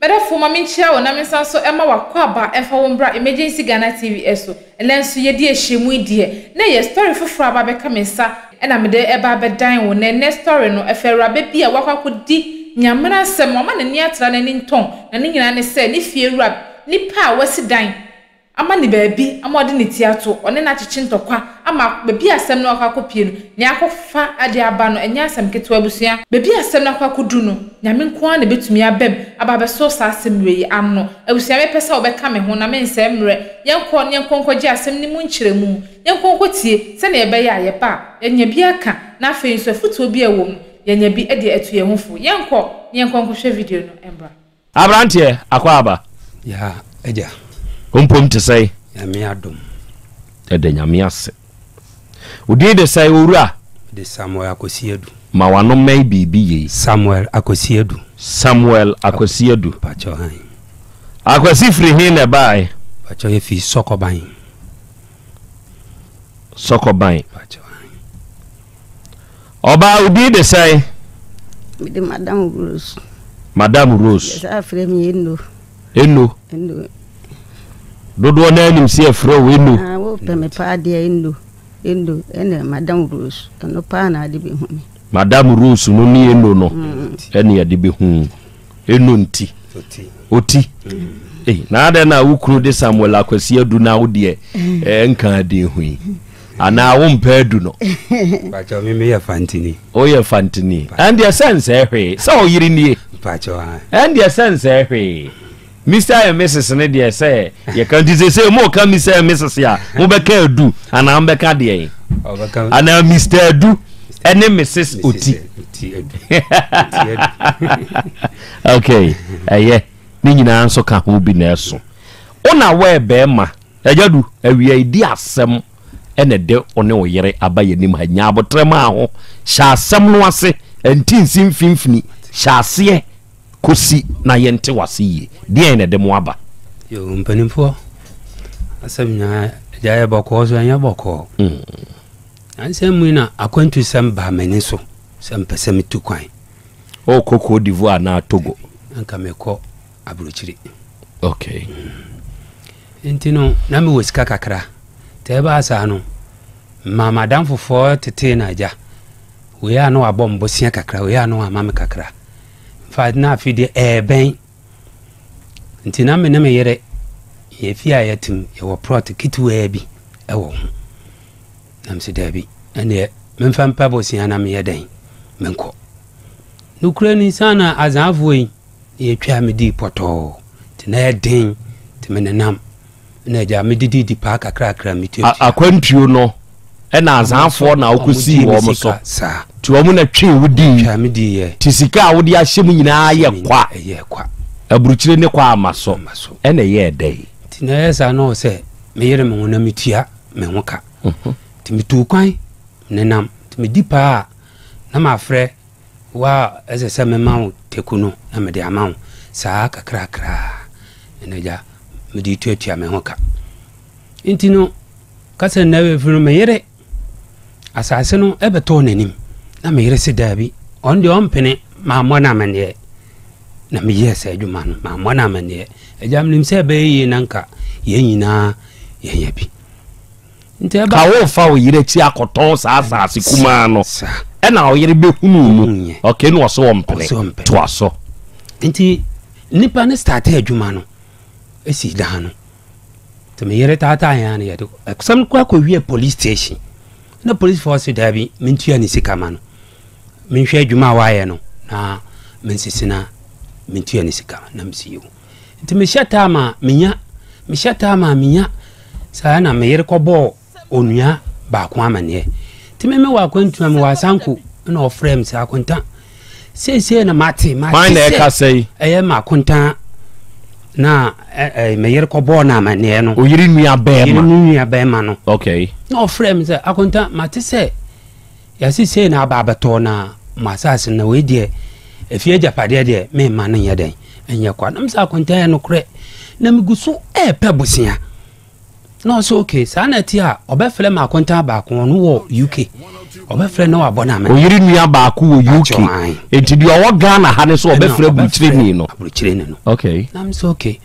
Berefu mami chia wo na mensa so ema wakwa ba efa wo mbra Emergency Ghana TV eso elenso ye die hyemu die na ye story foforo aba be ka mensa ena me de eba be dan wo na ne story no efera be bia wakwakodi nyamra sem oma na ni atra na ni nton na ni nyina ne se ni fie rap ni pa wasi dan ama ni baabi ama ode ne tiato one na chichi ntokwa ama bebi asem na wakakopie no ni akofa ade aba no enya asem ketewa busua bebi asem na wakwakodu no nyame nko a na betumi abem aba be so sa asem wei anno abusua me pesa obeka me ho na me nsem mre yenko gye asem ni mu nkyeremu yenko tie se na ebe ya yepa yenya bi aka na afei so futuo bi ewom yenya bi ede etu ye hofo yenko hwe video no embra Abrantie akwaba ya eja Umpom te say nyame adom ede nyame ase udi de say owura de Samuel Akosiedu ma wano mai bibi ye Samuel Akosiedu pacho han akwasi free hin na bai pacho ye fi Sokoban pacho han oba udi de say de Madame Rose yes afre mi eno dodo na anim se afro we no wo pe me pa de endo ene Madame Rose no pa na de be hu Madame Rose no ni eno no ene ya de be hu eno nti oti na ada na wukuru de Samuel Akosiedu na wo de nka de hu ana wo mpa adu no pacho me ya fantini o ya fantini and the sense ehwe so yiri nie pacho and the sense ehwe Mr. and Mrs. Nadia say, you can't say more come Mr. and Mrs. Ya, Mubeka do, and I'm Becca de. And now Mr. Do, and then Mrs. Uti. Okay, yeah, Nina answer can who be nerso. On our way, Bema, a jadu, a we idea some, and a de on no yere abaye nim hanya, but tremao, shall some no say, and tin sim finfni, shall see. Kosi na yente wasi die na demo aba yo mpanimfo asabnya jaye boko so anya boko ansem na akwantu samba maniso sempese mitukwan o koko d'Ivoire na Togo anka meko abrochiri okay entino na me wosika kakra te ba asa no mama danfofo tete na ja we ya no abombo sia kakra we ya no amame kakra Fadna fide ben ntina me na me yere ye fi ayatim ye wo prot kitu bi e wo nam se dabi ene me fam pa bo sia na me yeden menko nukure ni sana azafo yi ye twa me di poto tina yeden ti me nam na ja me di pa kakra me tu akwantuo no ena azafo na okosi wo mo so sa ti wo mu na twe wudi twa me di ye tisika wudi ahyem nyina ye kwa aburuchire ne kwa amaso ena ye dai tina yesa no se me yere me wona metua me hoka ti metu kwan ne nam ti me di pa na ma frɛ wa ese me ma tekuno na me de ama sa kakra ena ja me di tuatua me hoka intino kasa na we furu me yere asase no ebeto nanim na me yere se dabi on de on pene ma mo na mane na me yesa adwuma no ma mo na mane ejam nim se be yi nanka ye nyina ye yabi nte ba ka wo fa wo yire ti akoton sa asase kuma no e na wo yire be hunu mu okay no so on pene to aso nti nipa ne start adwuma no esi da no to me yere tata ya ne yedo eksam kwa ko wie police station na police force dabi mentua ni sikama no menhwe adwuma waaye no na mensisina mentua ni sikama na msiyo nti me shata ma minya sa na me yere kobo onua ba ko amane nti me wa kwantua me wa sanku na ofrem sa akonta sese na mate fine e ka sei eye ma akonta na me yere kobo na amane no o yiri nua be ma no okay no frame say akonta mate say ya sese na ababato na masase na we die efie japade de me ma na yeden enye kwa nam sa akonta ya no kre na miguso pebusia no so okay sa na ti a obefele ma akonta ba ko no wo UK obefre na wabona me oyiri nua ba ko wo UK enti di owo Ghana ha ne so obefre buchire ni no okay nam so okay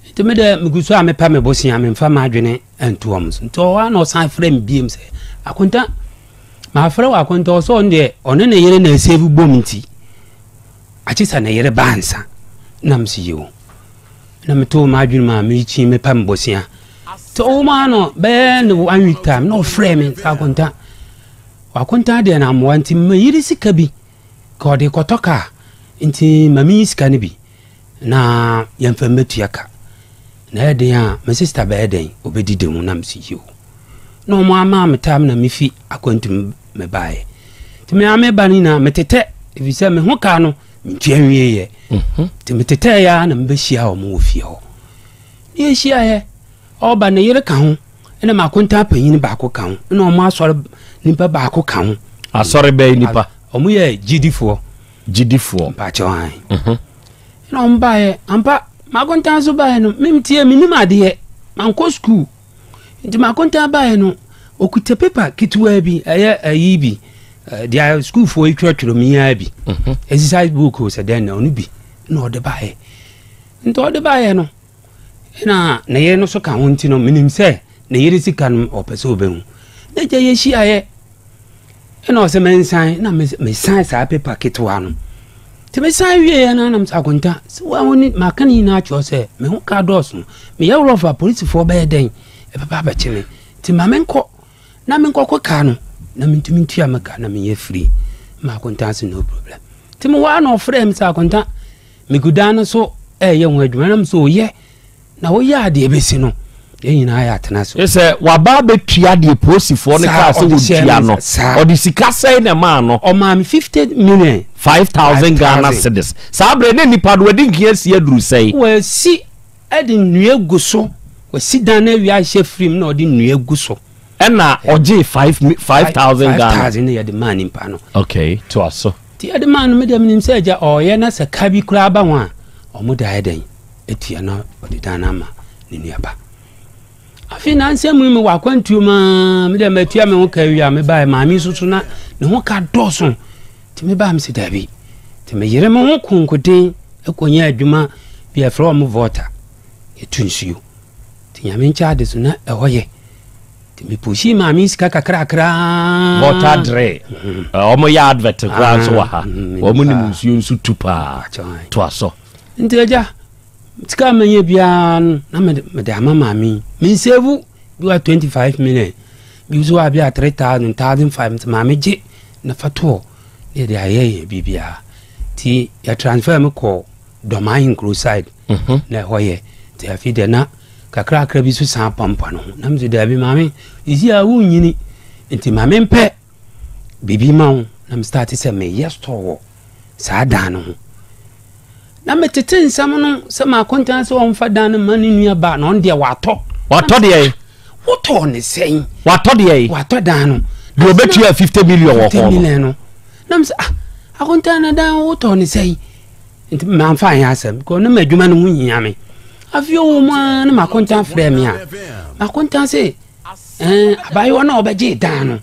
enti me de miguso amepa me bosia me mfa ma adwene entuom so nto wa na osan frame biem se akonta ma fra wa akonta so onde one ne yere na save bom nti achisa na yere bansa nam si yo na me to ma adwene ma me chi me pa me bosia to ma no be no one week time no frame akonta wakonta de na mo anti me yiri sika bi ko de kotoka nti mami sika ne bi na yemfa metuaka na de ya my sister be den obedi de mu nam si yo no mo ama metam na mefi akontum me bae ti me ame bani na metete efise me ho ka no ntwanwie ye ti metete ya na mbe hia o mo ofie ho ye hia ye oba na yire ka ho ena makonta panyin ba ko ka ho na o mo asore nipa ba ko ka ho asore be nipa o mo ye gidifo ba choan na o mbae ampa makonta so bae no memtie minima de ye manko school nti makonta bae no okuta paper kitwa bi ayibi dia school for itwatwro mi ya bi exercise book o se den na onu bi na o de bae nti o de bae no na ye no so ka ho nti no minim se na yiri sika no opese obehu na je ye shi aye na o se mensan na me san sa paper kitwa no ti me san wie na nam sa konta so wa woni makani na acho se me ho ka dos no me ye rofa police for be den e papa ba chile ti mamenko na menko ko ka no na mentimi ntua maka na me ye free ma konta se no problem ti me wa no frame sa konta me gudana so ye ho adwuma na so ye na wo ya de ebesi no ye nyina ya atena so ese wa ba betua de posifo ne ka se wo tua no odi sika sai na ma no o ma 50 million 5,000 Ghana cedis sabre ne nipa do edi nkia si aduru sai we si edi nua guso we si dan na wi a hye free na odi nua guso ena oje 5,000 Ghana 5,000 ya de man impa no okay to aso ti ya de man me de minim se ja o ye na se ka bi kura ba ho a o mo da eden etia na odi dan na ma ne nua ba afina nsem mi wa kwantu ma me de matua me ho ka wi a me ba ma mi susu na ne ho ka doso ti me ba me se dabi ti me yire me ho kunkoden ekonya adwuma bi afro mo voter etunsuo ti nya me ncha de so na ehoye ti me pushi ma mi sika kakra voter dre omo ya advert kra so wa ha omo ni nsuo nsu tupa to aso nteja tika menye bia na me de amama mi save bi wa 25 million bi zo abia 3,000 ma me je na fato de aye bibia ti ya transfer me ko domain crusade na hoye ti afide na kakra bi so san pampa no na mzo da bi mame isi a wu nyini enti mame mpe bibi ma na me start se me yes to sa dan no na me tete nsam no se ma kontan se on fa dan mani nua ba na on de wato de woto ne sen wato dan no de obetua 50 million wo ho no na me akontan na dan woto ne sen enti ma fa yan asem ko na madwuma no hunya me afio wo ma na ma kontan frame a ma kontan se abayo na obeje dan no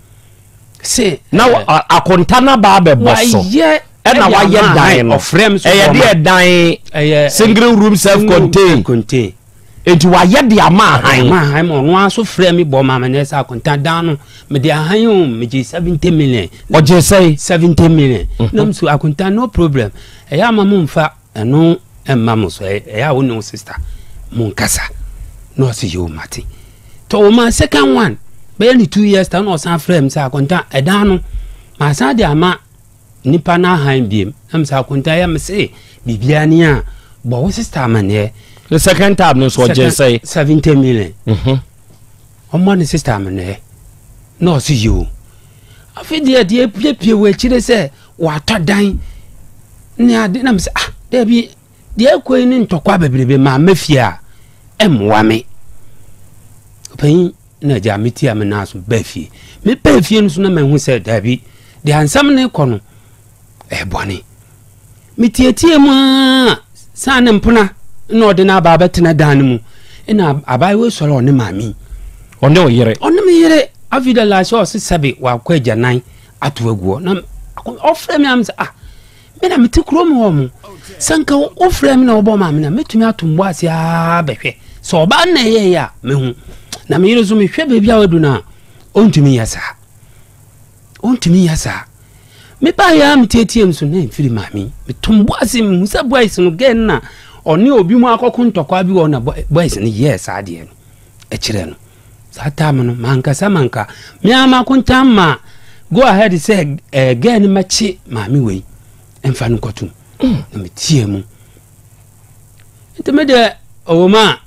se na akontan na ba be boso ena wa ye dan no de dan single room self contain enti wa ye de ama han mo no aso frame bo ma me sa akontan dan no me de han o me je 70 million o je say 70 million nam so akontan no problem ya ma mo mfa eno emma mo so ya wo no sister mon kasa no se yo mate to ma second one be ni 2 years ta no san frame sa akonta edan no ma sa de ama nipa na han biem am sa akonta ya me se bibia ni a bo wo sister mane the second time no so je say 70 million o mo ni sister mane no se yo afide de pie we chire se wa to dan ni ade na me se de bi de ekoi ni ntokwa bebrebe ma mafia emwa me open na ja meti am na so bafie me bafie nso na manhu se dabi de ansam ne kono boni metietie mu sanem puna na ode na baba tena dan mu ina abai we soro ne mami one o yere me yere afida la so se sabe wa kwaja nan atoaguo na ofre me am say me na meti krom ho mu sanka ofre me na obo ma me na metumi atombo ase behwe so oba na ye ya me hu na me yire so me hwe bebia wadu na ontumi yasa me ba ya mtetiem so na mfiri mami me tombo ase me musa boys no gen na oni obi mu akoko ntokwa bi wo na boys ni yes ade no e kire no sata no manka me ama kuntamma go ahead say gen machi mami we emfa no kotum na me tie mu ntemede owoma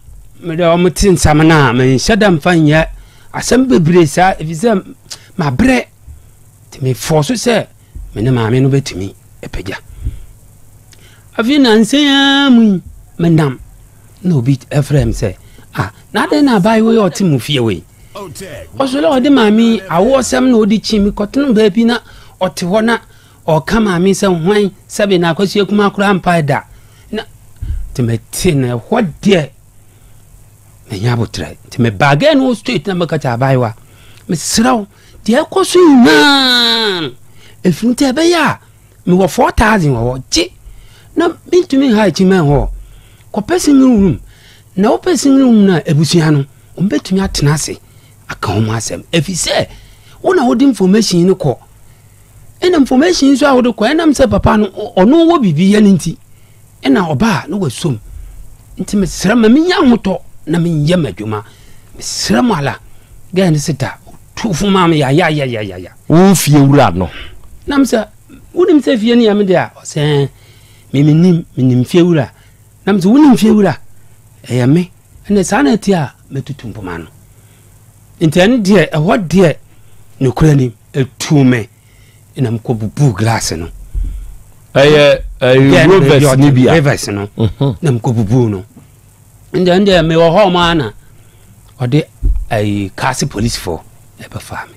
me de omutin samana me shadam fanya asem bebre sa efise ma bre ti me force say me ne maame no betimi epagya afi na nseya mu menam no bit Ephraim say na de na bai we otimu fie we osolo ode maame awo sem na odi chimi kotunu ba bi na ote ho na o kama maame se hwan sabe na akwasi akuma akura mpa da na timeti na what there me nyabotre time bagen wo street na makata bai wa me sraw de akoso ina efunte be ya me wo 4000 wo ji na bintumi ha chima ho ko person room na o person room na ebusia no o betumi atena ase aka ho asem efise wona wodi information ni ko ena information so a wodi ko ena mse papa no ono wo bibi ya nti ena oba no wasom nti me sra ma menya hoto na menye madwuma me sra mala ga ni sita tufu ma me ya wo fie wura no namsa wunim se fie ni amde a se minim fie wura namsa wunim fie wura eya me ene sana ti a metutu mpoma no intend die what die no kurani etume ina mkobubu glass no rovers ni bia rovers no na mkobubu no nde me wo ho mana ode ai kasi police for ebe fami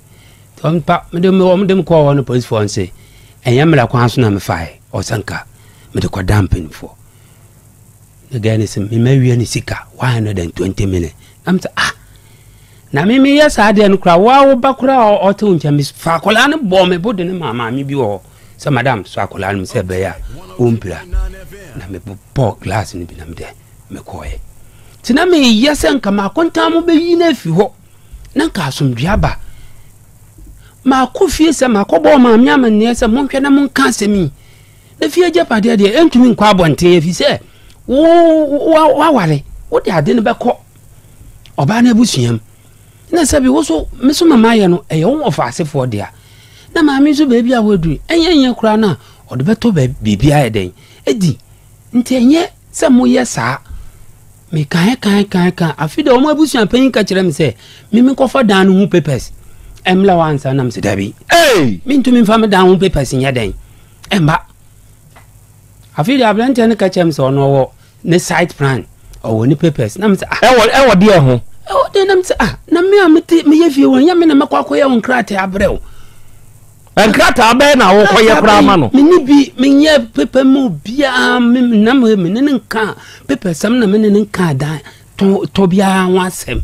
tompa me dem ko won police for say enyamra kwa so na me fai o sanka me de ko dampen for the guy is me mawie ni sika 120 million amta na me yes ade no kra wa ba kra o te uncha me fa kola ne bo me bode ne mama mi bi wo so madam so akola ne se be ya o mpira na me bo glass ni bi na me de me koye tina me yes nka ma konta mo be yi na fi ho na nka asomdua ba ma ko fie se ma ko bo ma me amane se mo hwe na mo nka asemi na fie japade de entumi nkwa abonte ye fi se wa wale wo de ade ne be ko oba na busuam na sabi wo so me so mama ye no e won ofa asefo de a na maami so ba bia wadu enye kura na o de beto ba bibia ye den edi ntenye se mo ye sa me kan afide o mo abusuam pan ka kire me se me ko fa dan no papers emla wansa na me se dabi me ntumi fa me dan no papers nya den emba afide ablante ne ka chem se ono wo ne site plan o ni papers na me se e wo de ho o de na me se na me amete me ye fie won ya me na makwakoye won krate abrel enkrata abe na wo koye prama no me ni bi me nye paper mo bia me na me ne nka paper sam na me ne nka da to bia wasem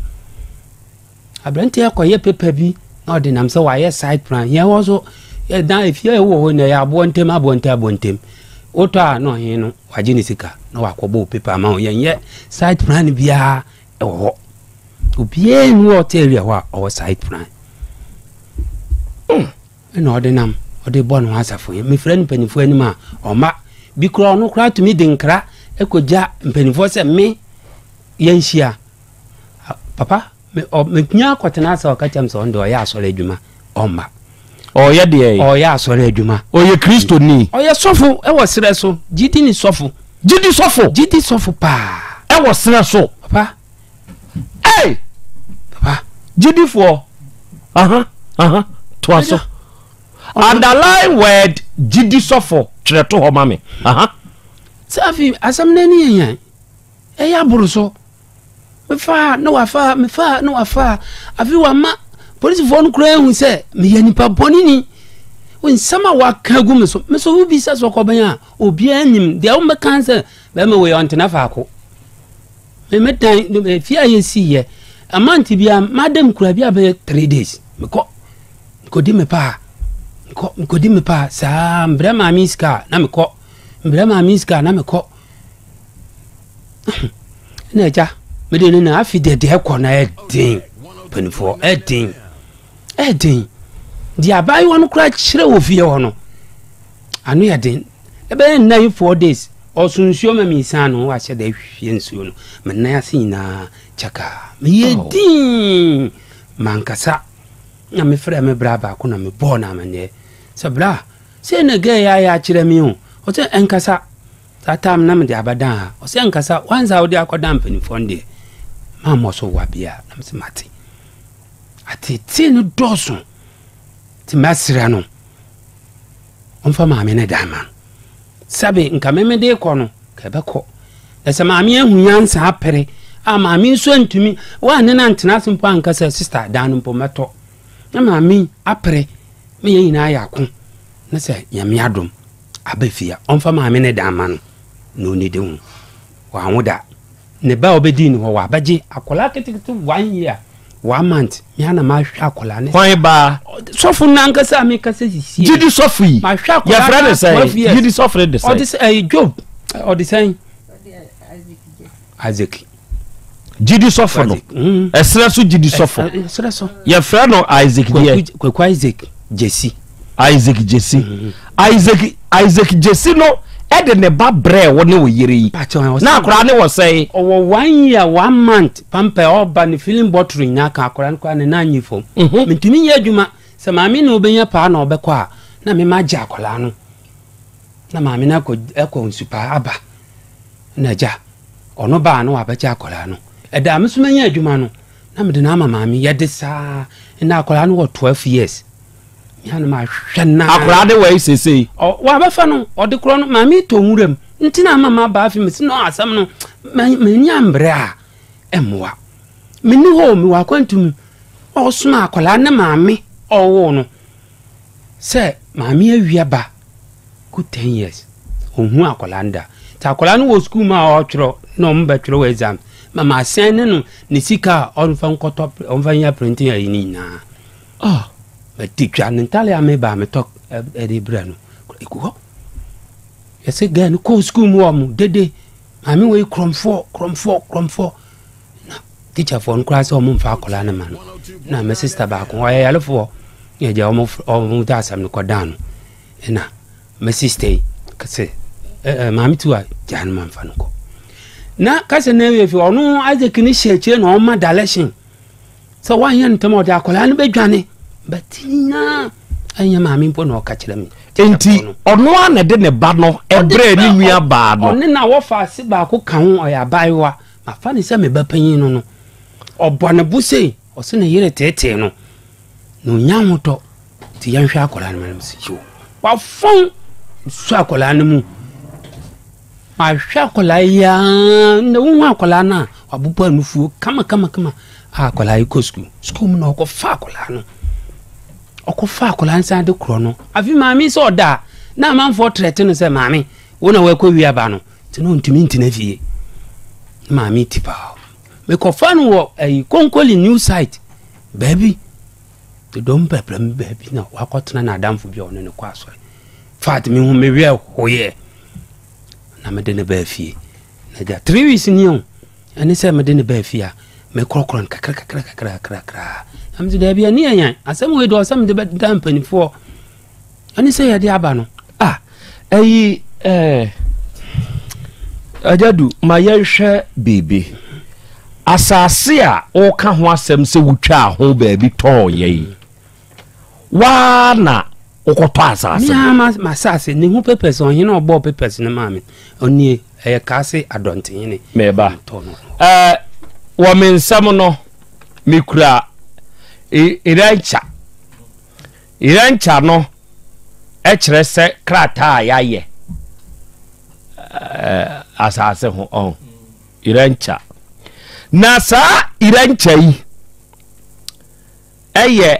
abrante akoye paper bi na de nam se wa ye site plan ye wo so ye dan efie wo ho na ya abontem ota no hin no waje ni sika na wakobo paper ma ye site plan bia e wo obie ni hotel ya wa site plan eno odinam odi bonu asafo me friend penifo anima oma bi kro no kra to me dinkra ekoja penifo se me yenhia papa me nya kwatena asa okatam so ndo ya asore adwuma oma oye de o ya asore adwuma oye kristo ni oye sofo e wo sere so gidi ni sofo gidi sofo pa e wo sere so papa papa gidi for to aso underline word gidi sofo kire to ho mame safi asam nani yan e ya buruso me fa no wafa afi wa ma police phone kura hu se me yani pa bonini won sama wa kagu me so ubi sa so ko ban a obi anim de o me cancer be me we on tena fa ko me metan fi ayesi ye amanti bia madam kura bia be 3 days me ko di me pa ko di me pa sa mbra ma miska na me ko mbra ma miska na me ko na ja me de na afi de ko na edin penfo edin di abai wonu kra kire wo fie ho no anu ya den e be na 4 days osunsuo ma mi san no wa hye da hwie nsuo no me na asin na chaka me yedin mankasa na me frɛ me bra ba ko na me bo na mane se bra se na ga ya kire mi o se enkasa tatam na me de abadan o se enkasa wanza wo de akoda mpanifo nde ma mo so wa bia na me se mate ati ti no doso ti masira no onfa ma me ne dama sabe nka meme de ko no ka be ko da se ma me ahu yansa apere a ma me so ntumi wa ne na ntena simpo ankasa sister dan mpo meto na ma me apere me yina ya ko na se yame adom abafia onfa ma me ne dama no ni de hu wa hoda ne ba obedi ni ho wa baje akola ketekete 1 year 1 month me ana ma hwa akola ne kwan ba sofu na nkasa me kasa sisi jidi sofu yi ma hwa akola ya frade say jidi sofu de say odis job odisen Isaac jidi sofu no esra so jidi sofu esra so ya frade no Isaac die kwa Isaac Jesse Isaac Jesse no ede ne ba bre woni wo yire yi na akora ne wo say owo 1 year 1 month pampa oba ne feeling bottle nya ka akora nkwa ne na nyifom mentumi nya adwuma se maami na obenya pa na obekọ a na me maja akola no na maami na ko nsupa aba na ja ono ba no abaja akola no eda amsuma nya adwuma no na me de na maami ye de sa na akola no 12 years yana ma hwana akora de wai sese wa ba fa no ode kro no maami to nwuram ntina mama ba afi mesi no asam no manya mbre a emwa meni ho mi wa kwantum osuma akola na maami owo no se maami awia ba ku 10 years ohun akola nda ta akola no wo school ma o twro no mba twro exam mama asen ne no ne sika onfa nkoto onfa nya printing ayi ni na tikwa ntale ame ba me tok edi bra no ekuho yese gan ko school mu am dede mami we kromfo na teacher for nkra se omo mfa akola na man na me sister ba ko ya yalefo ye ja omo da sam no kodan na me sister kase mami tuwa jan man fa no ko na kase na we fi onu Isaac ni sheche na o ma daleshin so wan yan tamo da akola no be dwane batina anya maami mpo na okachira mi enti ono a na de ne ba no ebre ni nua ba no oni na wo fa se ba ko kan ho oya baiwa ma fa ni se me ba panyin no obone buse o se ne yire tete no no nya hoto ti yan hwa akola na me se yo wa fon su akola na mu ma hwa akola ya na wo akola na wabupa nufuo kama akola iko school mu na ko fa akola no okofa akola nsa de kro no afi maami so da na manfo trete no se maami wona we ko wi aba no te no ntumi ntina fie maami tipa me ko fa no wo konkoli new site baby to don pepla me baby na wakotena na adamfo bi ono ne kwa aso fat me hu me wi hoye na me de ne ba fie na ja 3 weeks ni on ani se me de ne ba fie me krokron kakra am de bia ni yan asem we do asem de dan panifo ani se ya de aba no ajadu ma yehwe bebe asase a o ka ho asem se wutwa ho ba bi to ye wa na okoto asase ma asase ni hu papers on hin obo papers na maami oni kase adonten ni me ba to no wo mensam no mikura irancha no kire se krata yaye asase ho on irancha na sa irancha yi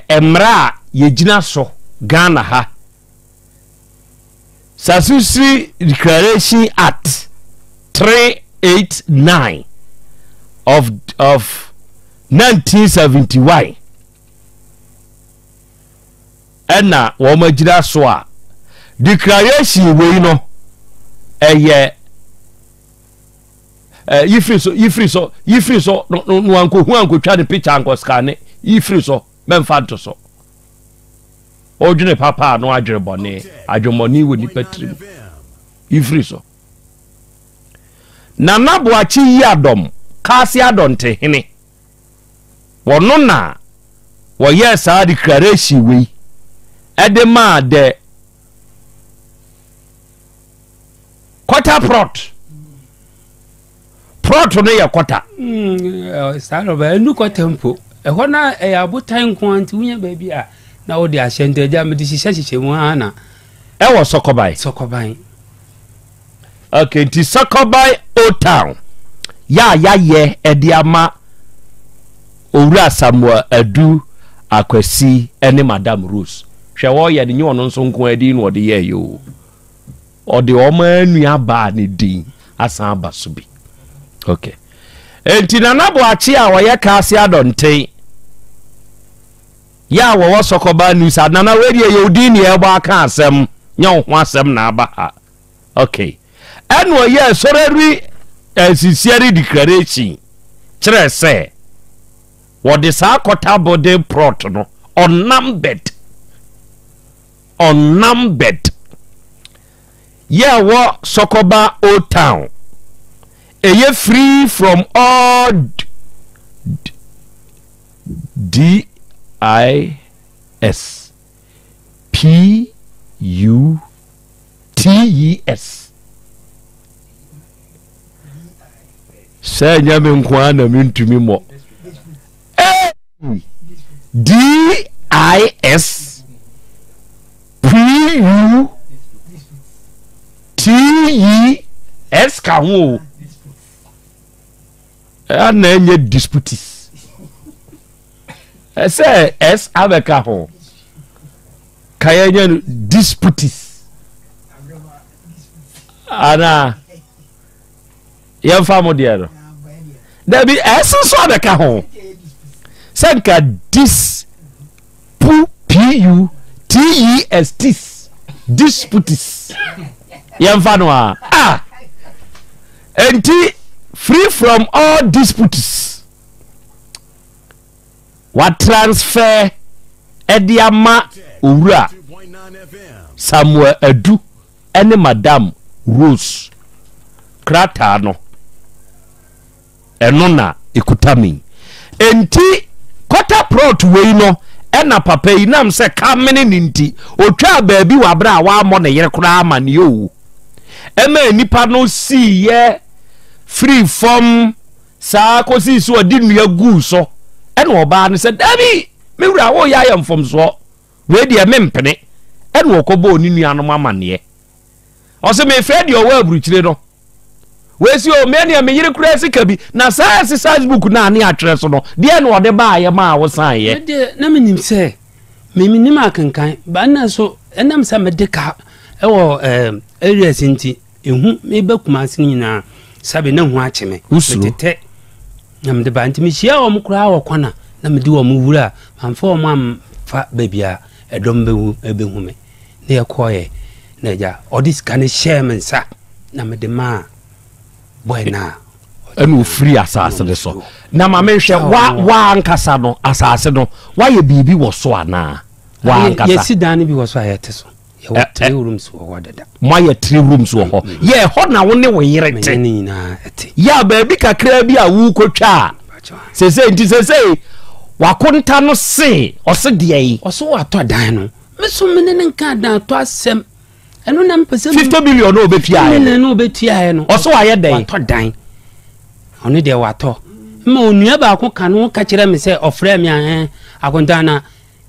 emra yegina so Ghana ha Statutory Declaration Act 389 of 1971 ɛna wɔn agyina so a declaration wei no ɛyɛ yifiri so no anko twa ne picture anko scan yifiri so memfa to so odwene papa no adwere bɔne adwomɔne wɔ nipa tirim yifiri so na naboachi yi adom kasi adonte hene wono na wɔyɛ saa declaration wei ɛde ma de quarter prot no yɛ quarter saa ba enu quarter mpo ɛhɔ na ɛyɛ abotan ko anti wunya ba bi a na wo de ahyɛnto agya me de hyehyɛ mu ana ɛwɔ sokoban okay nti sokoban old town ya ye ɛde ama owura Samuel Adu Akwasi ene Madam Rose hwɛ wɔ yɛ de nye ɔno nso nko adi no ɔde yɛ yo ɔde ɔma nua ba ne din asan ba so bi okay enti na naboachi a wɔyɛ kaase adonte ya wɔwɔ sokoba news nana wedi yɛ odi ne ɛbɔ aka asɛm nya ho asɛm na aba ha okay ɛno yɛ sorari sisiari declaration kyerɛ sɛ wɔde saa kɔta body prot no unnumbered yeah wo Sokoba Old Town eye free from all DIS PUTES say nyame nkwa na mentumi mo DIS PUTES ka ho ana enye disputes say S abeka ho kayenya disputes ana yɛmfa mo deɛ no da bi S so abeka ho sanka disputes yɛmfa no a enti free from all disputes what transfer ediama owura Samuel Adu ene Madam Rose krata no eno na ekutami enti quarter prot wei no ena papa yi nam se kamene ninti otwa baabi wa bra wa mo ne yere kura amane o ema nipa no si ye free from saa kosi so odi nua gu so ena oba ne se dabi me wura wo ya yam from so we de mempene ena okobo oni nua no amane o se me fred yo wa aburukyire no we si o me ne me yere kura sika bi na saa exercise book na ne atwere so no de na ode ba ye ma wo san ye de na menim se me nim akankan ba na so enam sa me de ka ewo area sinti ehu me ba kuma sin nyina sabe na hu akyeme tete na me de ba ntimi hia wo mkura wo kwana na me de wo mu wura amfa wo am fa babia edom bewu ebehu me na ye koye na ja odis kan share men sa na me de ma boy na enu free asase de so na ma me hwe wa ankasa no asase no wa ye bibi wo so ana wa ankasa yesi dan bi wo so ayete so ye wo 3 rooms wo dada ma ye 3 rooms wo ho ye ho na wo ne wo yere te ni na ete ya ba bi kakra bi a wu kotwa sese nti sese wa konta no se o se de yi o so wa to dan no me so me ne nka dan to asem eno na mpese 50 billion no betua ye no betua ye no o so wa ye dan to dan oni de wato ma onua ba ko kanu ka kire me se ofre me akontana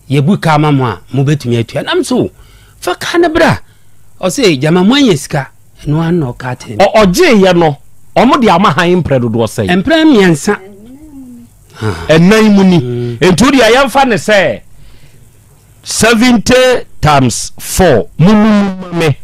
yebu ka mama a mo betumi atua nam so fa kana bra o se jama mwanye sika eno an ka ten oje ye no omo de ama han impredo do sei empre miensa enan muni entu dia yemfa ne se 70 times 4 mumumame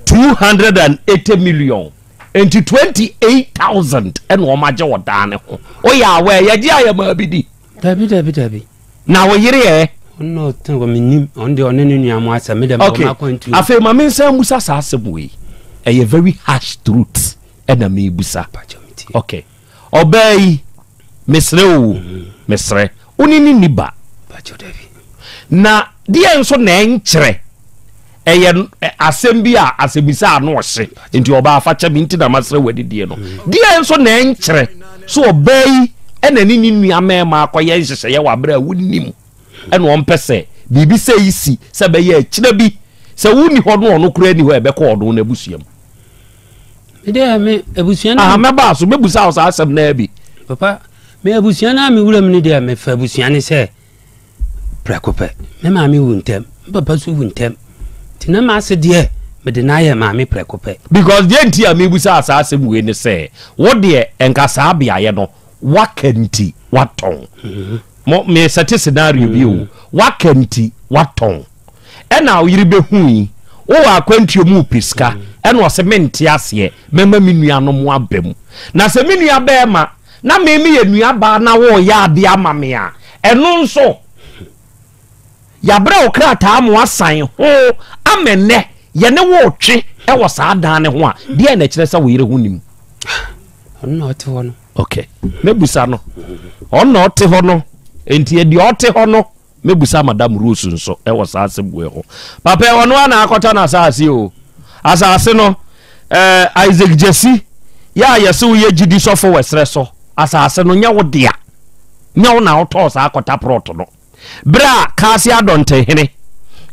280 million into 28,000 and wo maje wodane ho o ya we ye dia ya ma bidi dabi na wo yire ye no tango minim on the onene nuamu asa me dem ma kwantu afi ma me nsa musa sa asem we a very harsh truth na me busa okay obey mesre o mesre onini niba pacho David na dia nso na enkyere eye asem bi a asebisa no ohye nti oba afa cha bi nti na masre wadidie no dia nso na enkyere so obey ena ni nua mema akoye nhyehyeye wa bra wunim ena on pese bibi se isi se be ye kyira bi se wuni ho no ono kura ni ho ebe ko odo na busuam ide me abusuan ah me ba so bebusa o sa asem na bi papa me abusuan na me wuram ni de me fa abusuan ni se prakope me ma me wuntem papa so wuntem tina ma se de me de na ye ma me prakope because de nti a me busa asa asem we ni se wo de enkasa abia ye no wakanti waton mo me sete scenario bi o wakanti waton ena oyiri behui wo akwanti mu piska ena osement ase mema minua no mo abem na se minua ba ma na me ye nua ba na wo ya ade amame a eno nso ya bra okrata mo asan ho amene ye ne wo twe e wo sa dan ne ho a de na kire se wo yire hunim no te wono okay mebusa no ono te ho no enti e di ote ho no mebusa madam Rose nso e wo sa asebue ho papa e wono ana akota na asase o asase no Isaac Jesse ya yese wo ye gidi so fo wesre so asase no nya wo dia nya wo na wo to sa akota proto no bra kasi adonte hene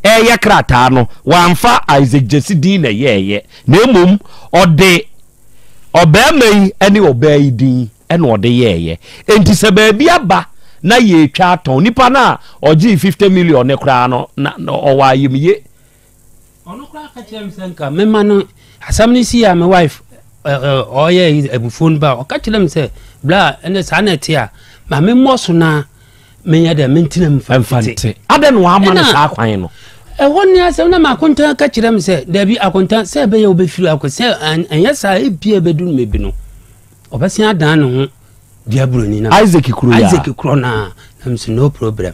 ye krata no wamfa Isaac Jesse din na ye na emom ode obemai ene obai din ene ode ye enti se ba bia ba na ye twa ton nipa na oji 50 million ne kra no na owa yimye ono kra ka chem senka me manu asamni si ya me wife oye ebufon ba o ka chelem se bla ene sanete a ma me moso na me ya de mentina mfante ade no ama na sa kwan no woni asem na makonta ka chelem se da bi akonta se be ye obefiri akose anya sa ebie bedun mebi no obesia dan no ho diabroni na Isaac kuro na namse no problem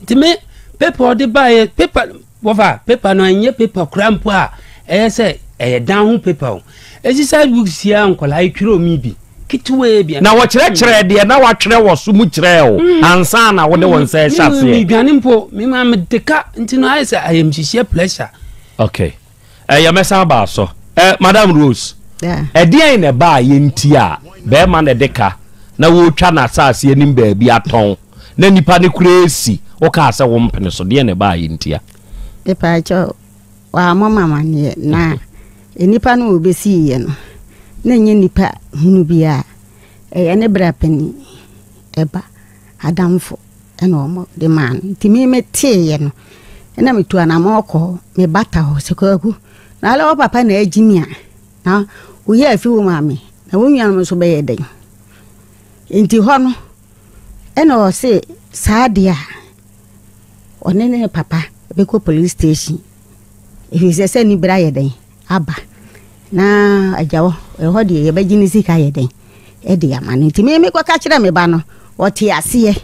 ntime paper de buy paper wofa paper no anye paper krampo a se dan ho paper exercise books ya nkola itwiro mi bi kitwe bia na wo kire de na wa twere wo so mu kire o ansa na wo de won say shafe mi dwane mpo mi ma medeka ntino ai say I am share pleasure okay ya mesa ba so madam Rose dia na ba ye ntia be ma na deka na wo twa na asase anim ba bi aton na nipa ne kuresi wo ka ase wo mpene so dia na ba ye ntia e pa cho wa mama ne na nipa no obesi ye no na nye nipa hunu bia ne bra pani eba adamfo ena omo de man ti me mete ye no na metu ana moko me bata ho sekwaku na ala papa na agimia na wo ye afi wo mame na wo nwa no so be ye den enti ho no ena o se saadia onene papa be ko police station if se ni bra ye den aba na ajawo ho de ye bagini sika ye den e de amane ti me ko ka kire me ba no o ti ase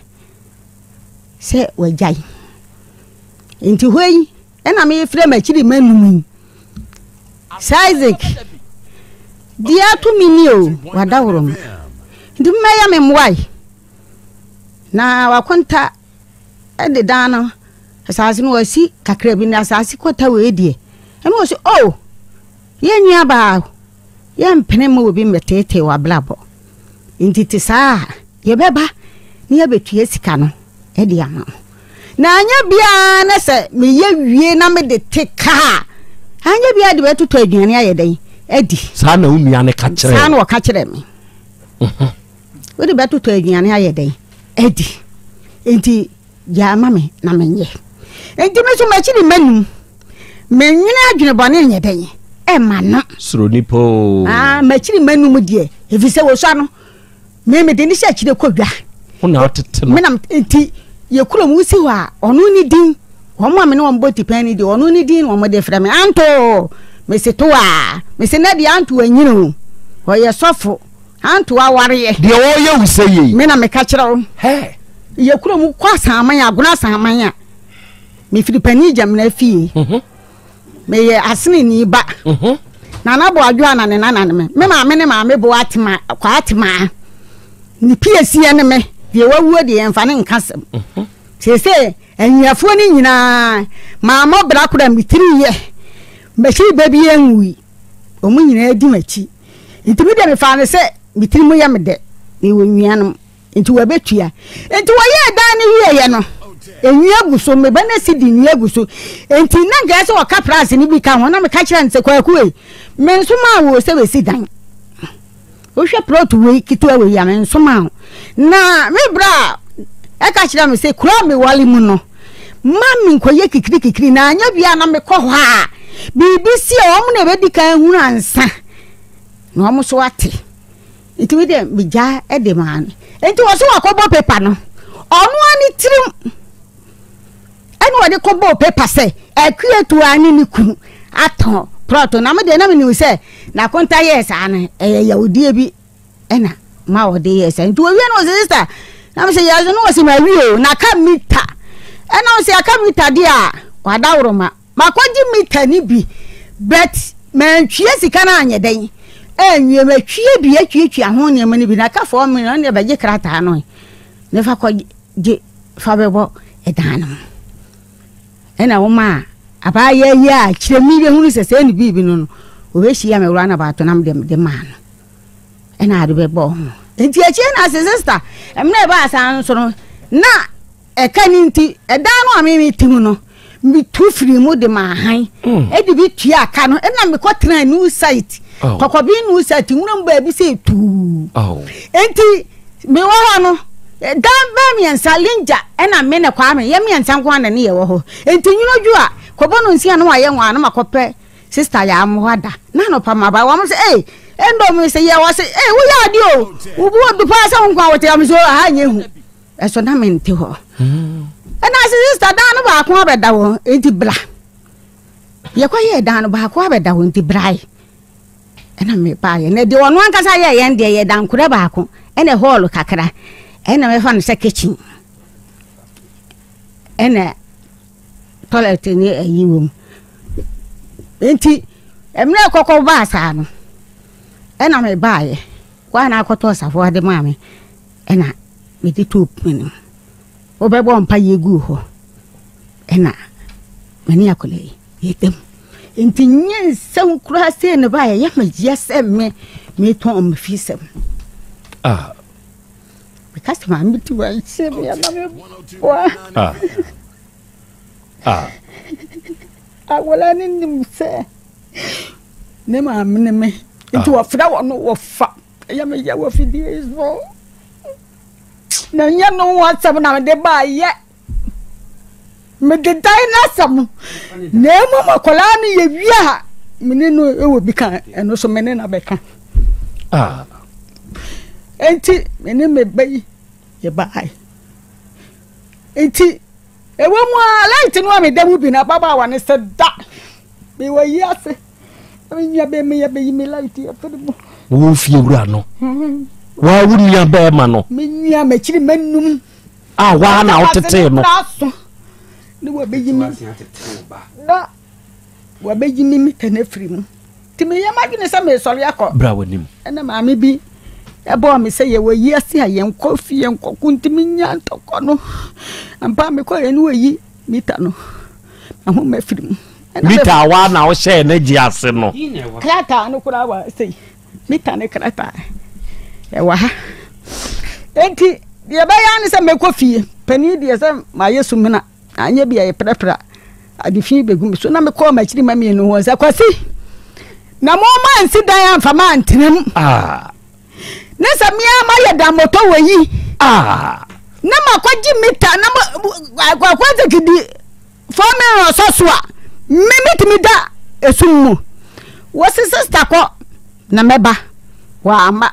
se wajai enti hoyi ena me fire ma kiri manum Isaac dia tu mini o wadawro ndi maya me mwai na wakonta e de dana asase no wasi kakra bi na asase kota we die eno wo se oh yenya ba ye mpene ma obi metete wa blabo intiti saa ye beba ni ye betua sika no e de ama na anya bia na se me ye wie na me de teka anya bia de betuto aduane ayeden edi saa na unua ne ka kire saa na o ka kire me we de betuto aduane ayeden edi enti ya mame na menye enti me so ma chiri manum menwina adwene bone nyeden e mana sronipo ma chiri manum die efise wo so no me de ni sha chire kodwa ona otete no me nam enti ye kuro mu si wa onu ni din wo mo me no mo boti pan ni di onu ni din wo mo de fra me anto me se to a me se na di anto anyino wo ye sofo anto aware ye de wo ye useye me na me ka kire wo he ye kuro mu kwa saman aguna saman a me Filipani jamna fie me ye asene ni ba na na bo adwo na ne nana ne me maame ne maame bo atema kwa atema ni piesie ne me de wawuo de emfa ne nkasem se enyiafo ni nyina maama bra kura mitiri ye me shi baby enwi omu nyina adi machi ntimi de me fa ne se mitiri mu ya me de e wonwianum nti wabetua nti woye dan ne wiye no enwia guso me bana sidi nwia guso enti na ga se waka price ni bi ka ho na me ka kira nse kwaku e me nsoma wo se we sidan o hwe plot we kitwa we ya me nsoma na me bra e ka kira me se kura me wali mu no mami nkoye kikiri na anya bia na me kɔ hɔ a BBC o mu na be di kan hu ansa na o mu so ate enti we de me ja e de man enti wo so akɔbɔ paper no ɔno ani tirim ene wode kobo paper say akuetu ani ni ku aton proto na me de na me ni say na konta yes an yahudi bi ena ma wode yes nti we no sister na me say yazo no wose ma wi o na ka mita ena o say aka mita dia wada woroma makoji mita ni bi but mantwie sika na anye den enwie matwie bi atwie ho ne ma ni bi na ka fo me na be je krata no ne fa ko je fa bebo edano ena woma abaye ya kiremi be hunu sese ni bibi no obehia me wura na ba to nam de man ena ade be bo enti achi na sister emna ba asan so no na ekani nti edano amemi timu no mi tu firi mu de ma han edi bi tua aka no ena me ko tran new site kokobi new site nwura mba bi se tu enti me wo no dan ba mi ensa linja ena me ne kwa me ye mi ensa kwa na ne ye wo ho enti nyuno ju a kobo no nsia no aye nwa na makope sister ya amwada na no pa ma ba wo mo se endo mi se ye wo se wo ya di o wo bu du pa sa nkwa wote am so ha nye hu eso na me nte ho ena sister dan no ba ko abeda wo enti bla ye kwa ye dan no ba ko abeda wo enti brai ena me pa ye ne de wono ankasa ye ye de ye dan kura ba ko ena hall kakra ena me fa no se kitchen ena toilet ni ayiwom enti emre kokko ba sa no ena me baaye kwa na akoto safo ade maame ena me di top mini obebo mpa yegu ho ena mani akole yetem enti nyen sem kura se ne baaye ya magia sem me ton me fisem because my meeting was saving I will any say name I mean into a flower no of fat. I am a yawa is no. No, you know what's up now they buy yet. Me the dine some name of Colani, yeah. Menino, it would become and also menena becca. Enti ene me bayi ye bai enti e wo mu light no me da mu bi na baba wa ne se da be wa yi ase me nya be me ya be yi me light ya pe mo wo fie wura no wa wu nya be ma no me nya me chiri manum wa na otete no ni wa be yi mi da wa be yi mi tene firi mu ti me ya ma gine se me sori akọ bra wanim ena ma me bi ebo me say ye we ase ayen kofi en kokuntimi nya ntoko no ampa me ko enu yi mita no aho ma firim mita wa na wo share na gi ase no krata no kura wa sei mita ne krata e wa ha enti ye ba ya ne se me kofi pani de se ma yesu mina anya bia ye prepra adifi begum so na me ko ma chiri ma me no ho se kwasi na mo ma nsi dan amfa ma antenem nesa mia ma ya da moto weyi na makwaji mita na akwaze kidi fome ososua mimiti mi da esumu wosi sister ko na meba wa ama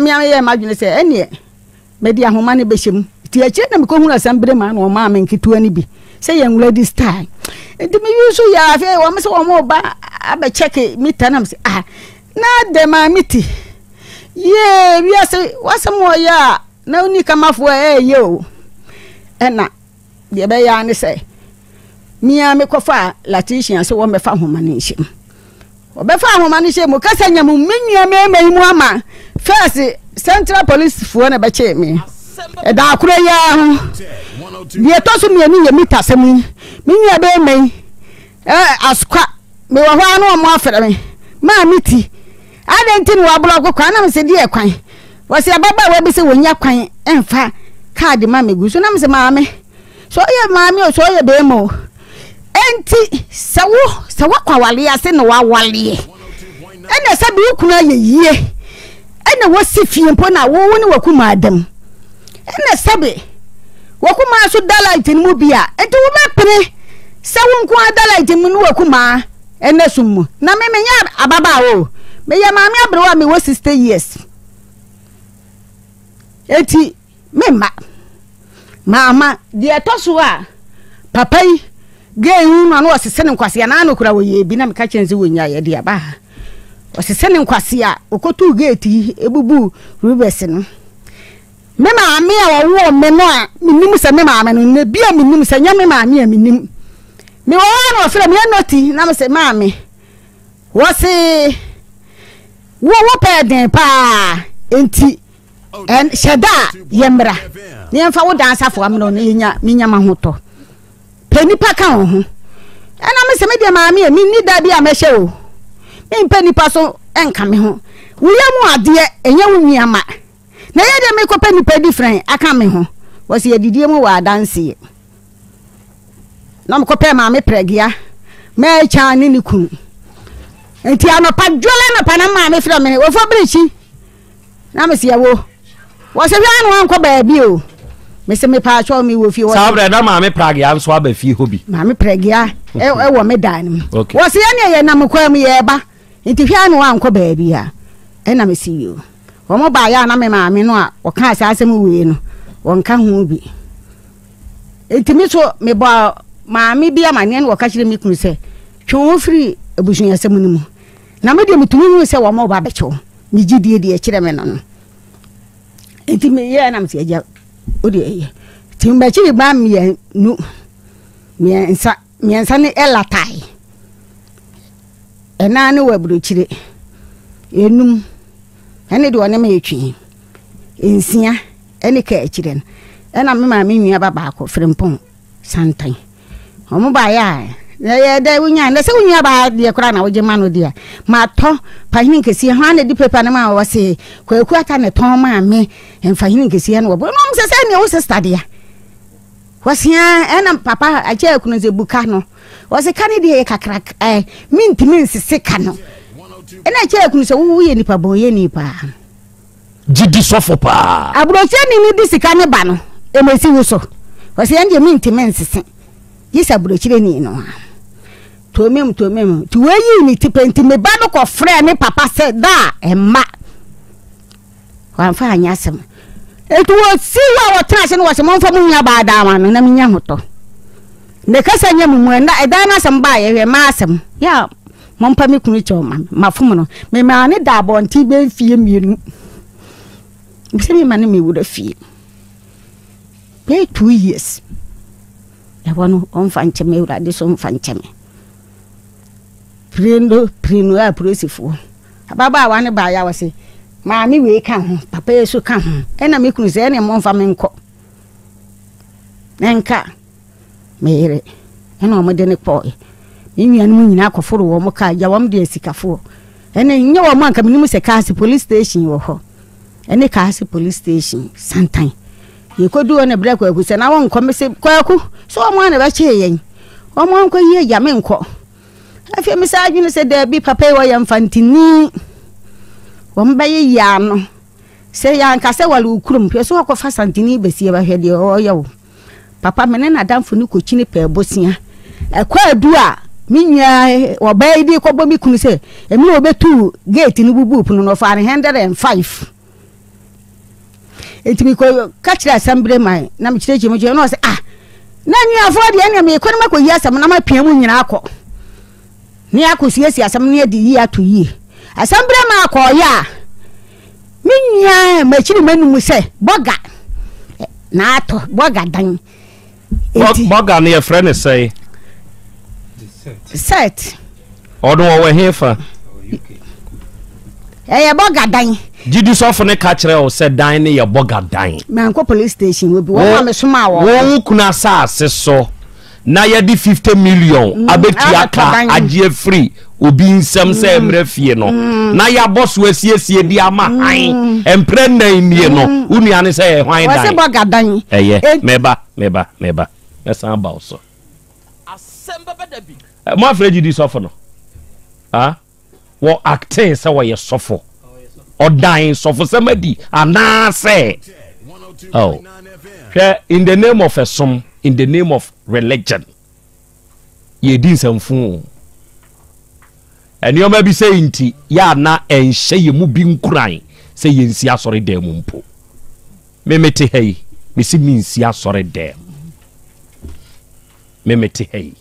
mia ya imagine say ene medi ahoma ne behiem ti achi na me ko hunu asambere ma na o ma menkitu ani bi say yan ready style enti me yusu ya fe wo me se wo mo ba aba check mita na me say na de ma miti ye wiase wasamo ya na uni kama fo ye o ena de be ya ne se mia me kofa Letitia so wo me fa homa ne nhim obefa homa ne nhim kasa nyam menua me mu ama first Central Police fo na be che me e da akura ya ho die to so me ni ye mita sem menua be me askwa me wo ho anu mo afere me ma miti adenti ni wa blog kwa na me se die kwan wo se ababa we be se wonya kwan emfa card ma me gu so na me se ma me so ye ma me o so ye be mo enti sawo kwa wale ase no wa wale ena sabi ukuna ye yie ena wasi fie mpo na wo ni wakuma adam ena sabi wakuma so dala tin mu bia enti wo mapene sawo nko dala tin mu no wakuma ena summu na me menya ababa o me ya ma me abrewa me wo 60 years enti me mama de toso a papai gay unu anu osese ne nkwase na anu kura wo ye bi na me ka chenze wonya ye de aba osese ne nkwase a okotu gate ebubu rubes no me ma ame a wo me no a minim se me ma ame no ne bia minim se nya me ma ame a minim me wo no ofre me noti na me se ma ame wo se wo pe den pa enti en sheda yemra ni emfa wo dansa fo am no nya minya mahoto penipa ka ho ena me se me de ma ame mi ni da bia me hye o mi penipa so enka me ho wuya mu ade enya wunua ma na ye de me ko penipa different aka me ho wo se yedidie mu wa danse na me ko pe ma me pregia me cha ni kun enti anopa dwole na pa na ma me fra me wo fo brichi na me se yawo wo se hwa no anko ba bi o me se me pa cho me wo fi wo sabre na ma me pregia nso aba fi hobi ma me pregia e wo me dan wo se ye ne na me kwa mu ye ba enti hwa no anko ba bi a e na me si yo wo mo ba ya na me ma me no a wo ka asase mu we no wo nka ho bi enti mi so me ba ma me bia ma ne wo ka kire mi kunu se twon free abusun yasem ni mu na me de mutumi hu se wo mo ba be cho mi gidie de kire me no enti me ye na me se ja odi eye timba chi ba me nu me nsa ne elatai ena ne waburo chire enum ene de one me etwi ensia ene ka chire ena me ma me nua baba ko frempon santan omo ba ya de wunya na se wunya ba de kura na woje ma no dia ma to pahini kesi ha na di pepa na ma wo se kwaku ata ne ton ma me emfahini kesi na wo no se se ne wo sister dia wasia ena papa aje kunu ze buka no wo se kane de kakra minti sese ka no ena aje kunu se wo ye nipa bon ye nipa jidi sofo pa abroche ni di sika ne ba no emesi wo so wo se ende minti sese yisa abrochire ni no tomem ti weyi ni tipenti me ba no ko frɛ ne papa se da emma wan fa anya asem etu wo si wa tra se no wo se mo fa mu nya ba da ma no na minya hoto ne kasa nya mu na eda na asem ba ye hwe ma asem ya mo mpa me kunu che ma fom no me ma ne da bonti be fie mienu bi me ma ne me wo da fie be 2 years ya wano on fa ncheme ura de so mfa ncheme prendo a prosifo ababa wa ne ba ya wase ma mi we ka ho papa yesu ka ho ena me kunu se ene mo mfa me nko nenka mere ena o mo de ne po mi nua no nyina akoforo wo mo ka ya wam de asikafo ene nye wo mo anka minimu se Kasi police station wo ho ene Kasi police station santan ye kodu one bra kwaku se na won komese kwaku so mo na ba che yen o mo anko ye ya me nko afia me sa adwene se da bi papa wo ya mfantini wo mba ye ya no se ya nka se wale ukurum pe so akofa santini besie ba hwede o ya wo papa me na damfo ni kochini pe bosia kwadu a minya wo ba idi ko bo mi kunu se emi obetu gate ni bubu punu no fa 105 etimi ko kachira assembly man na me kire jemo no se na nyu afo de ene me ko na ko yi asam na ma pia mu nyina akọ ni akosiesie asam ne de yi ato yi assembly man akọ ya minya ma kire manu se boga na ato boga dan boga ne ye friend say set odo wo hefa ye boga dan Jidi sofo ne ka kire o se dan ne ye boga dan man ko police station obi wo ma soma wo kuna sa ase so na ye di 50 million abetua ka agye free obi nsem se emre fie no na ya boss wasiesie di ama han empre nan nie no unua ne se hwan dan wo se boga dan meba esa ba so asemba badabi mo afre jidi sofo no wo acting se wo ye sofo odan sofo samadi ana se in the name of a sum, in the name of religion ye din samfu and you may be saying ti ya na enhye ye mu bi nkuran se ye nsi asore dem mpo memete hey me si mi nsi asore dem memete hey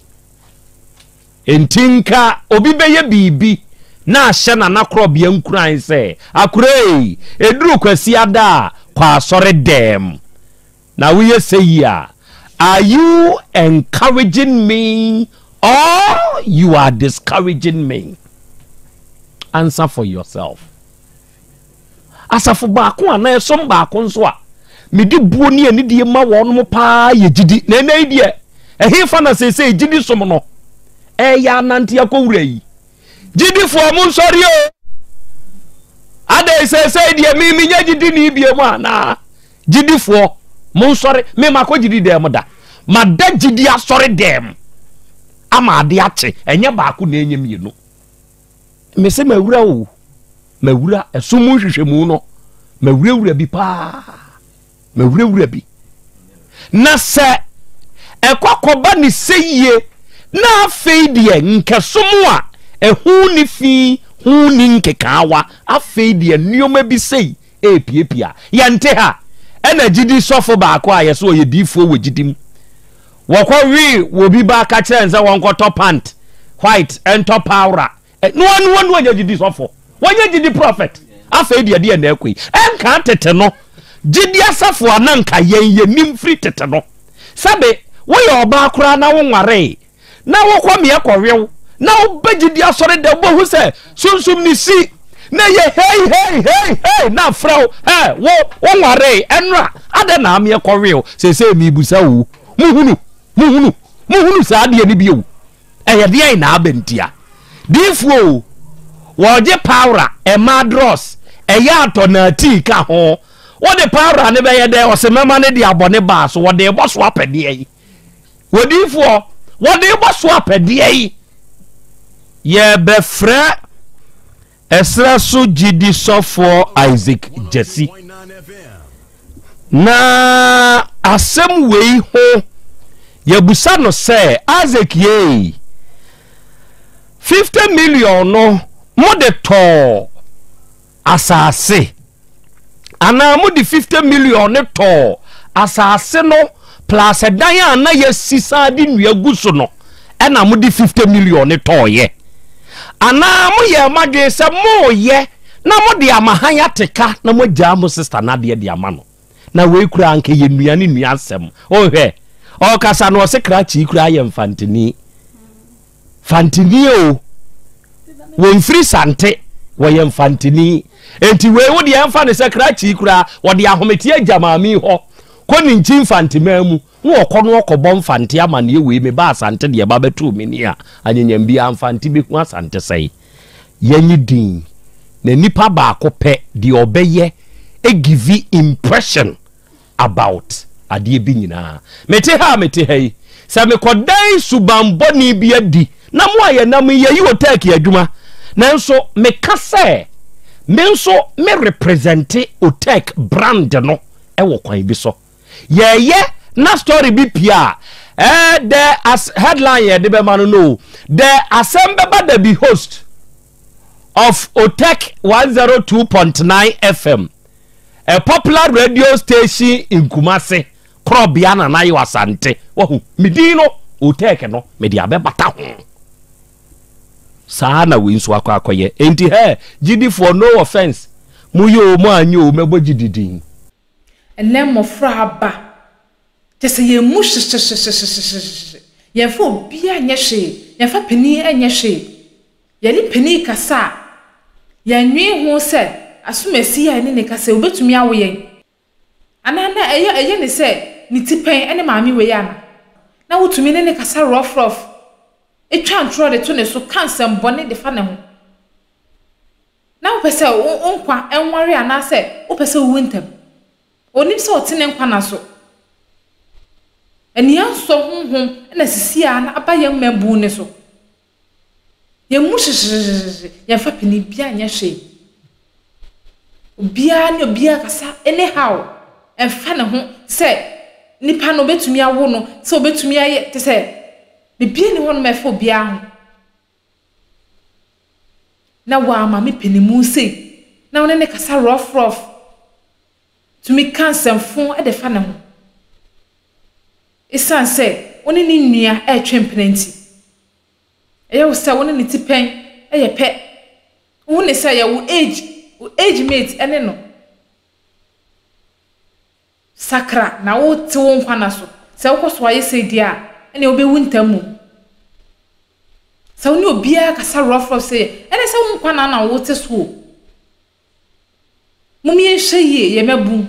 entinka obi beye bibi na ahye na nakrobia nkuran se akure eduru kwasi ada kwa asore dem. Now we say here, are you encouraging me or you are discouraging me? Answer for yourself. Asafu baako ana esom baako nso a me di buo ni ani die ma won mo pa ye gidi na na die ehefa na sese gidi som no ya nante akowura yi gidi fo mo nsori o ade sese die mi nya gidi ni bie mu ana gidi fo mon sorry me mako gidi dem da mada gidi asori dem ama ade ache enye baako na enyem yenu me se mawura o mawura esumu hwehwemu no mawura bi pa mawura bi na se ekwakoba ni seye na afei de nkesomu a ehu ni fi hu ni nkekawa afei de nioma bi sei epiepia yante ha ena gidi sofo baako a yeso ye difo we gidim wokwa wi wo bi ba ka kire nza wonko top pant white and top aura no anya gidi sofo wanya gidi prophet afei de na akui enka tete no gidi asafo ananka ye nim free tete no sabe wo ye oba akura na wo nware na wo kwa me ekwew na wo bagidi asore de bo hu se sunsum ni si na ye hey na frau wo nware enra ade na am ye kwew se mi busa wo muhunu sa de ni biu eye de na abentia difuo woje power e madros eya ato na tea ka ho wo de power ne be ye de o se mema ne de abone ba so wo de boso apede yi wodifuo wo de boso apede yi ye be fra esra so gidi sofo Isaac Jesse na asem wei ho ye busa no se Isaac ye 50 million no mo de to asase ana mo de 50 million ne to asase no plus dan na ye sisa di nua guso no ena mo de 50 million ne to ye ana mo ye madwe se mo ye na mo de amahan ateka na mo gya mo sister na de ama no na we kura anke ye nua ne nua asem o hwe o kasa no se krachi kura ye mfantini fantini o won free sante wo ye mfantini enti we wo de amfa ne se krachi kura wo de ahometie agamaami ho ko ni nchi mfantimamu wo kono okobọ mfanti ama ne we me ba asante de ba betu me ni a anyanyam bi amfanti bi hu asante sei yanyi din na nipa ba akopɛ de obeye e give impression about ade bi nyina mete ha se me kodai subamboni bi adi na mo aye na me yi otaki adwuma nanso me kase me nso me represent otek brand no e wo kwan bi so ye na story bi pia the as headline ye de be man no the assembly bada be host of Otek 102.9 FM, a popular radio station in Kumasi Krobiana na yo asante wahu midino Otek no media be bata ho sana we nso akwakoye enti gidi for no offense muyo mo anyo mebo gididin enemo fraba just ye mush ye fo bia nye hwe yɛfa pani enye hwe yɛli pani kasa yɛnwe ho sɛ asomasi a ne kasa obetumi awo yɛn anana ɛyɛ ne sɛ ne tipen ene maami we ya na wotumi ne kasa rough etwa ntro de to ne so kansem bone de fa ne ho na wo pese onkwa enware ana se wo pese wo ntem onim se otene nkwa na so eni anso honhom na sisia na abaye mmabu ne so ye mu hyehyehye ye fa pini bia nya hwe obia kasa anyhow emfa ne ho se nipa no betumi awo no se obetumi aye te se bibie ne ho no mefa obia ho na wa ma me penimu se na wona ne kasa rough tumi kansemfo e de fa ne ho isan se wona ni nua e twempnanti eye wo se wona ne tipen e ye pe wo ne se ye wo age mate ene no sakra na wo te wo nkwa na so se wo koso aye se dia ene obewu ntamu se wo ne obia kasa rough se ene se wo nkwa na wo te so mumi ehye ye mebu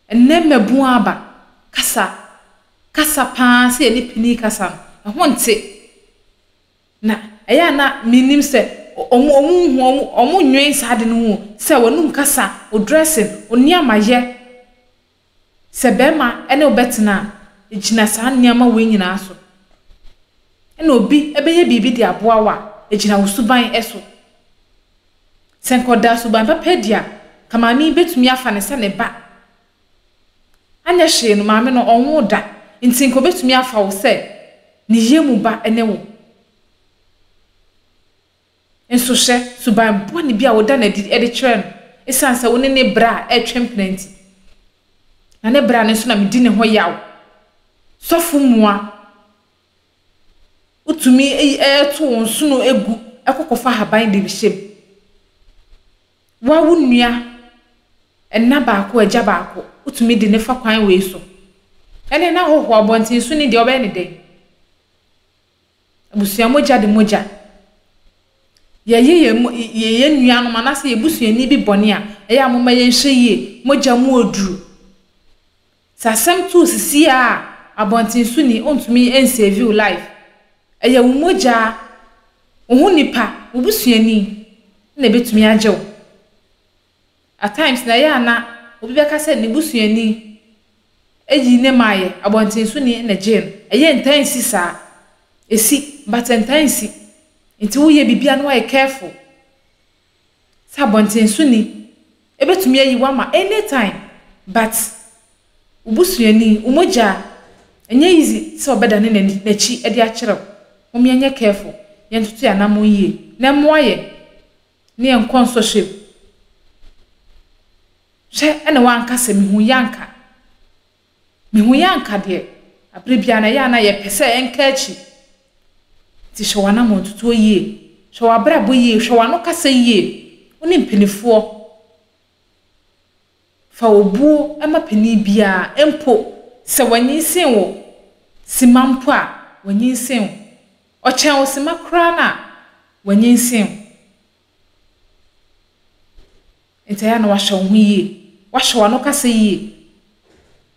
enne mebu aba kasa pa se ni pini kasa ho nte na eya na minim se omu nwen sade no hu se wonum kasa o dressing oni amaye se bema ene obetena ejina sa niama we nyina so ene obi ebeye bibi di aboa wa ejina wosuban eso senkoda suban papadia kama mi betumi afa ne se ne ba anya hye no maame no onwo da nti nko betumi afa wo se ne yemu ba ene wo enso hye suban bo ne bia wo da na de kire no esansa wo ne bra e twempnanti na ne bra ne so na medi ne ho yaw sofu mua utumi to wonso no egu ekokofa haban de bihyem wa wunua enna baako agya baako utumi de ne fa kwan we so ene na hoho abontin so ni de obe ne den abusuya moja de moja ye nua no manase ye busuani bi bone a eya moma ye nhye moja mu oduru sasem tu sisi a abontin so ni ontumi ensave you life eya wo moja wo nipa wo busuani na betumi agyew at times na ya na obi beka se ne busuani eyi ne maye abontin so ni na gyen eye ntansi sa esi but ntansi nti wo ye bibia no wa careful sa abontin so ni ebetumi ayi wa ma anytime but ubusuani umoja enye easy so obeda ne nachi e de a kire omi enye careful ye ntutu ya na mo yie na moye ne enkonso hwe hwe ene wanka se mihu yanka de abrebia na ya na ye pese enka achi ti hwe wana mo ntutu yie hwe wabra bo yie hwe wano kasa yie oni mpenifo fa obuo ema pani bia empo se wanyinsen wo simampo a wanyinsen o chen wo simakra na wanyinsen entaya na wahwe ho yie wahwe wano kasa yie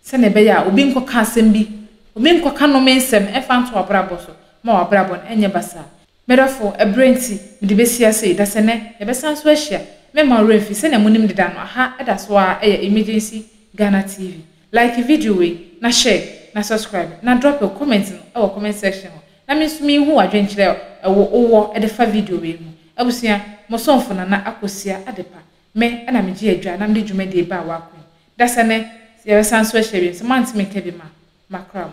se ne be ya obi nkoka asem bi obi nkoka no mensem efa nto abrabo so ma wabrabo na enye basa medafo ebrenti mede besia sei da se ne e besan so ahia mema refi se na munim deda no aha eda so a emergency Ghana TV like video we na share na subscribe na drop a comment no e comment section na me hu adwenkyere e wo e de fa video we mu abusia mo sonfo na akosia adepa me na me gi adwa na me dwuma de ba wa ko da se ne se besan so ahia bi se mant me kebi makram.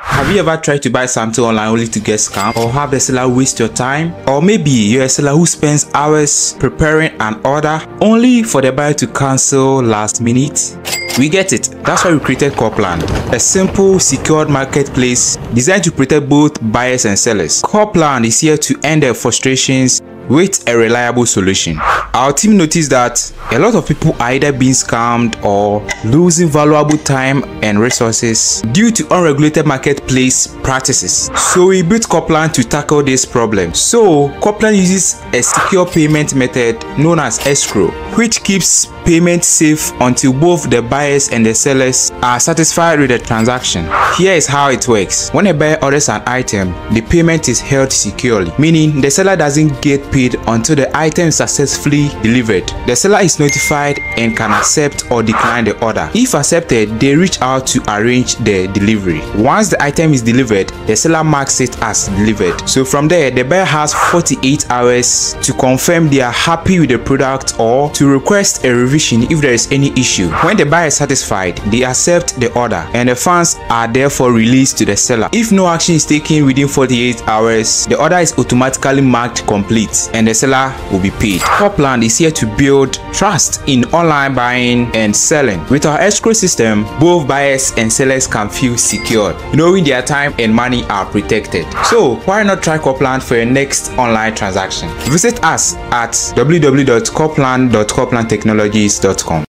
Have you ever tried to buy something online only to get scammed, or have the seller waste your time? Or maybe you're a seller who spends hours preparing an order only for the buyer to cancel last minute? We get it. That's why we created Coreplan, a simple, secured marketplace designed to protect both buyers and sellers. Coreplan is here to end their frustrations with a reliable solution. Our team noticed that a lot of people are either being scammed or losing valuable time and resources due to unregulated marketplace practices. So we built Copland to tackle this problem. So Copland uses a secure payment method known as escrow, which keeps payment safe until both the buyers and the sellers are satisfied with the transaction. Here is how it works. When a buyer orders an item, the payment is held securely, meaning the seller doesn't get paid until the item is successfully delivered. The seller is notified and can accept or decline the order. If accepted, they reach out to arrange the delivery. Once the item is delivered, the seller marks it as delivered. So from there, the buyer has 48 hours to confirm they are happy with the product or to request a revision if there is any issue. When the buyer is satisfied, they accept the order and the funds are therefore released to the seller. If no action is taken within 48 hours, the order is automatically marked complete and the seller will be paid. Copland is here to build trust in online buying and selling. With our escrow system, both buyers and sellers can feel secured, knowing their time and money are protected. So why not try Copland for your next online transaction? Visit us at www.copland.coplandtechnologies.com.